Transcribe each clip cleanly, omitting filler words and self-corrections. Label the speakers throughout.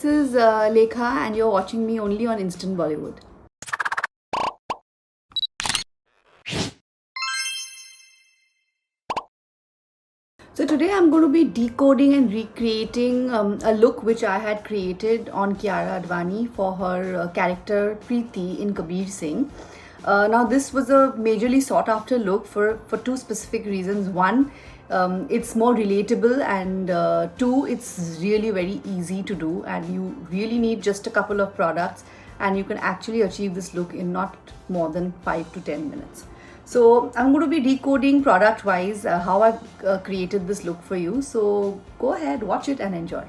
Speaker 1: is Lekha, and you're watching me only on Instant Bollywood. So today I'm going to be decoding and recreating a look which I had created on Kiara Advani for her character Preeti in Kabir Singh. Now this was a majorly sought after look for two specific reasons. One, it's more relatable, and two, it's really very easy to do, and you really need just a couple of products and you can actually achieve this look in not more than 5 to 10 minutes. So I'm going to be decoding product wise how I've created this look for you. So go ahead, watch it and enjoy.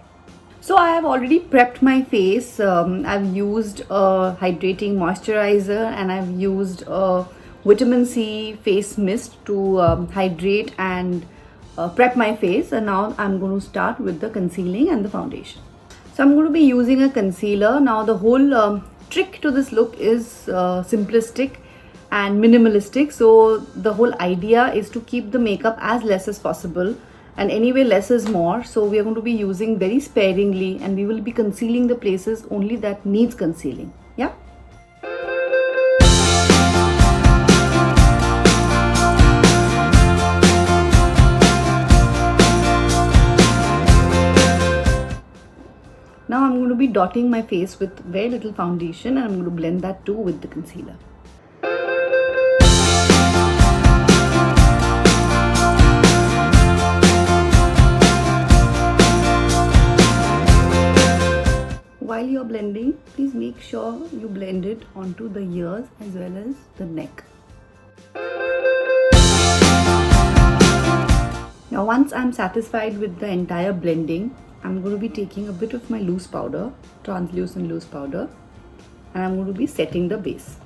Speaker 1: So I have already prepped my face. I've used a hydrating moisturizer and I've used a vitamin C face mist to hydrate and prep my face. And now I'm going to start with the concealing and the foundation. So I'm going to be using a concealer. Now the whole trick to this look is simplistic and minimalistic. So the whole idea is to keep the makeup as less as possible, and anyway less is more. So we are going to be using very sparingly, and we will be concealing the places only that needs concealing. Yeah. Now I'm going to be dotting my face with very little foundation, and I'm going to blend that too with the concealer. While you're blending, please make sure you blend it onto the ears as well as the neck. Now once I'm satisfied with the entire blending, I'm going to be taking a bit of my loose powder, translucent loose powder, and I'm going to be setting the base.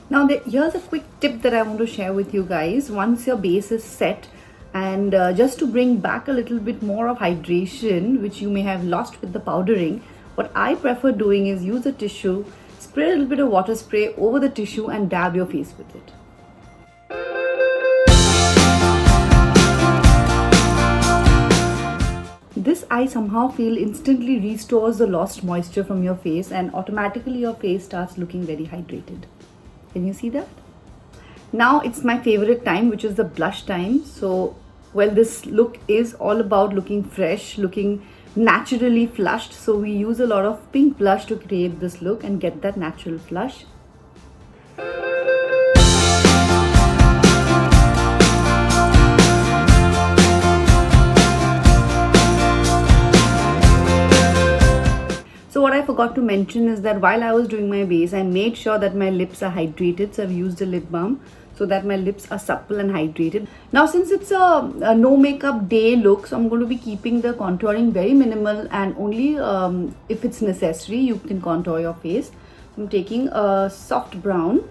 Speaker 1: Now here's a quick tip that I want to share with you guys. Once your base is set, and just to bring back a little bit more of hydration which you may have lost with the powdering, what I prefer doing is use a tissue, spray a little bit of water spray over the tissue and dab your face with it. This I somehow feel instantly restores the lost moisture from your face, and automatically your face starts looking very hydrated. Can you see that? Now it's my favorite time, which is the blush time. So, well, this look is all about looking fresh, looking naturally flushed. So we use a lot of pink blush to create this look and get that natural flush. So what I forgot to mention is that while I was doing my base, I made sure that my lips are hydrated. So I've used a lip balm so that my lips are supple and hydrated. Now since it's a no makeup day look, so I'm going to be keeping the contouring very minimal, and only if it's necessary you can contour your face. I'm taking a soft brown.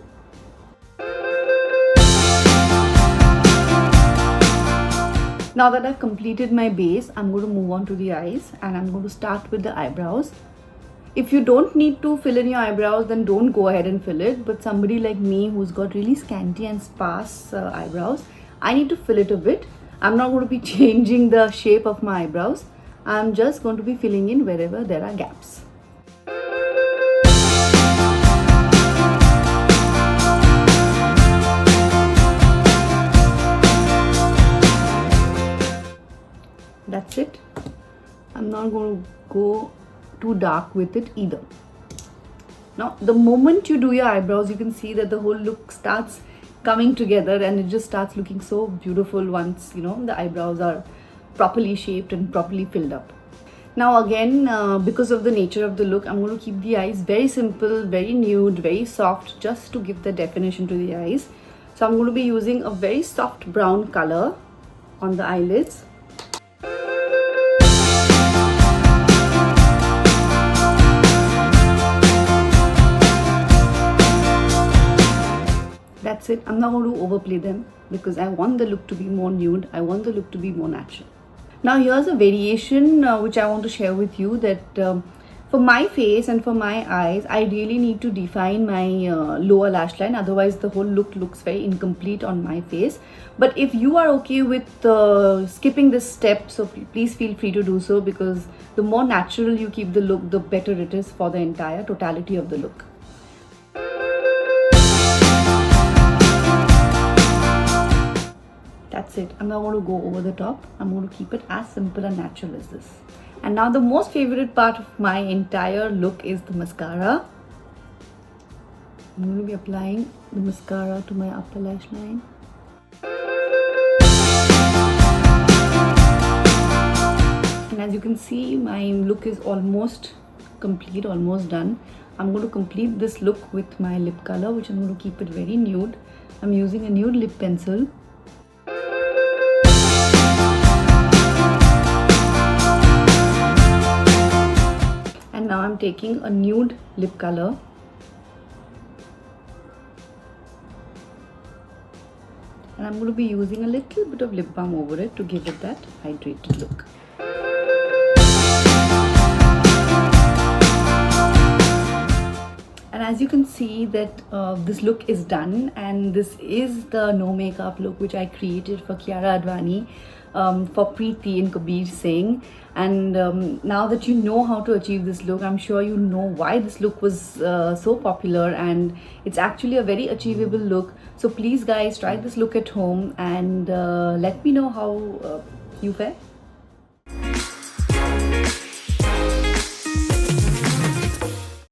Speaker 1: Now that I've completed my base, I'm going to move on to the eyes, and I'm going to start with the eyebrows. If you don't need to fill in your eyebrows, then don't go ahead and fill it. But somebody like me who's got really scanty and sparse eyebrows, I need to fill it a bit. I'm not going to be changing the shape of my eyebrows. I'm just going to be filling in wherever there are gaps. That's it. I'm not going to go too dark with it either. Now the moment you do your eyebrows, you can see that the whole look starts coming together, and it just starts looking so beautiful once the eyebrows are properly shaped and properly filled up. Now again, because of the nature of the look, I'm going to keep the eyes very simple, very nude, very soft, just to give the definition to the eyes. So I'm going to be using a very soft brown color on the eyelids. That's it. I'm not going to overplay them because I want the look to be more nude. I want the look to be more natural. Now here's a variation which I want to share with you, that For my face and for my eyes, I really need to define my lower lash line, otherwise the whole look looks very incomplete on my face. But if you are okay with skipping this step, so please feel free to do so, because the more natural you keep the look, the better it is for the entire totality of the look. That's it. I'm not going to go over the top. I'm going to keep it as simple and natural as this. And now the most favorite part of my entire look is the mascara. I'm going to be applying the mascara to my upper lash line. And as you can see, my look is almost complete, almost done. I'm going to complete this look with my lip color, which I'm going to keep it very nude. I'm using a nude lip pencil. And now I'm taking a nude lip color. And I'm going to be using a little bit of lip balm over it to give it that hydrated look. And as you can see that this look is done, and this is the no makeup look which I created for Kiara Advani for Preeti in Kabir Singh. And now that you know how to achieve this look, I'm sure you know why this look was so popular, and it's actually a very achievable look. So please guys, try this look at home and let me know how you fare.